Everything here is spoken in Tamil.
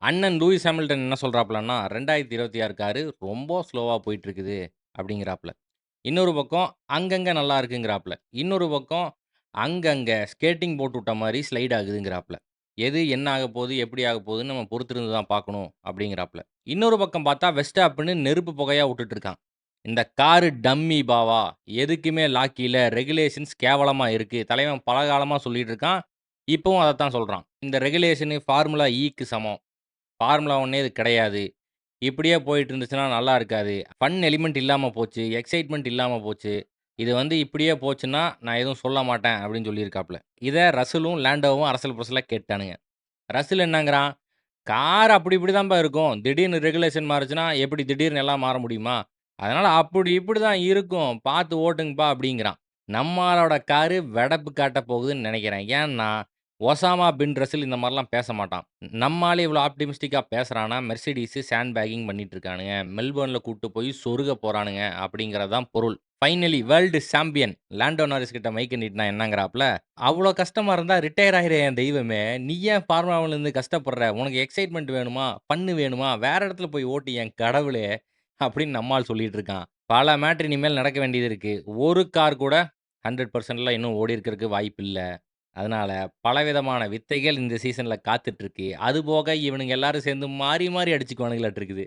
அண்ணன் லூயிஸ் ஹாமில்டன் என்ன சொல்றாப்லன்னா, 2026 காரு ரொம்ப ஸ்லோவா போயிட்டுருக்குது அப்படிங்கிறாப்ல. இன்னொரு பக்கம் அங்கங்க நல்லா இருக்குங்கிறாப்ல. இன்னொரு பக்கம் அங்கங்க ஸ்கேட்டிங் போட்டு விட்ட மாரி ஸ்லைட் ஆகுதுங்கிறாப்ல. எது என்ன ஆகப்போது, எப்படி ஆகப்போதுன்னு நம்ம பொறுத்திருந்து தான் பார்க்கணும் அப்படிங்கிறாப்ல. இன்னொரு பக்கம் பார்த்தா வெர்ஸ்டாப்பன்னு நெருப்பு புகையா விட்டுட்டு இருக்கான். இந்த காரு டம்மி பாவா. எதுக்குமே லாக் இல்ல. ரெகுலேஷன்ஸ் கேவலமா இருக்கு. தலைவன் பல காலமா சொல்லிட்டு இருக்கான். இப்பவும் அதத்தான் சொல்றான். இந்த ரெகுலேஷன் ஃபார்முலா ஈக்கு சமம். ஃபார்முலா 1 இது கிடையாது. இப்படியே போயிட்டு இருந்துச்சுன்னா நல்லா இருக்காது. ஃபன் எலிமெண்ட் இல்லாம போச்சு. எக்ஸைட்மென்ட் இல்லாம போச்சு. இது வந்து இப்படியே போச்சுன்னா, நான் எதுவும் சொல்ல மாட்டேன் அப்படின்னு சொல்லியிருக்காப்ல. இத ரசலும், லாண்டோவும் அரசல் புரசலா கேட்டானுங்க. ரசல் என்னங்கிறான், கார் அப்படி இப்படி தான்பா இருக்கும். திடீர்னு ரெகுலேஷன் மாறுச்சுன்னா, எப்படி திடீர்னு எல்லாம் மாற முடியுமா? அதனால அப்படி இப்படி தான் இருக்கும். பார்த்து ஓட்டுங்கப்பா அப்படிங்கிறான். நம்மாளோட காரு வெடப்பு காட்டப் போகுதுன்னு நெனைக்கிறேன். ஏன்னா, ஒசாமா பின் ரசில் இந்த மாரிலாம் பேச மாட்டான். நம்ம ஆளு இவ்வளோ ஆப்டிமிஸ்டிக்கா பேசுறான்னா, மெர்சிடிஸ் சாண்ட் பேக்கிங் பண்ணிட்டு இருக்கானுங்க. மெல்போர்ன்ல கூட்டு போய் சொருக போறானுங்க அப்படிங்கிறது தான் பொருள். Finally world champion Lando Naris கிட்ட மைக்க நீட்டினா என்னங்கிறாப்ல, "அவ்ளோ கஷ்டமா இருந்தா ரிட்டயர் ஆயிரு என் தெய்வமே! நீ ஏன் ஃபார்முலா 1ல இருந்து கஷ்டப்படுற? உனக்கு எக்ஸைட்மென்ட் வேணுமா? ஃபன் வேணுமா? வேற இடத்துல போய் ஓட்டு என் கடவுளே!" அப்படின்னு நம்ம ஆள் சொல்லிட்டு இருக்கான். பல மேட்டர் இனிமேல் நடக்க வேண்டியது இருக்கு. ஒரு கார் கூட 100%லாம் இன்னும் ஓடியிருக்கிறதுக்கு வாய்ப்பில்ல. அதனால பலவிதமான வித்தைகள் இந்த சீசன்ல காத்துட்டு இருக்கு. அதுபோக இவனுங்க எல்லாரும் சேர்ந்து மாறி மாறி அடிச்சுக்குவானுங்களாட்டு இருக்குது.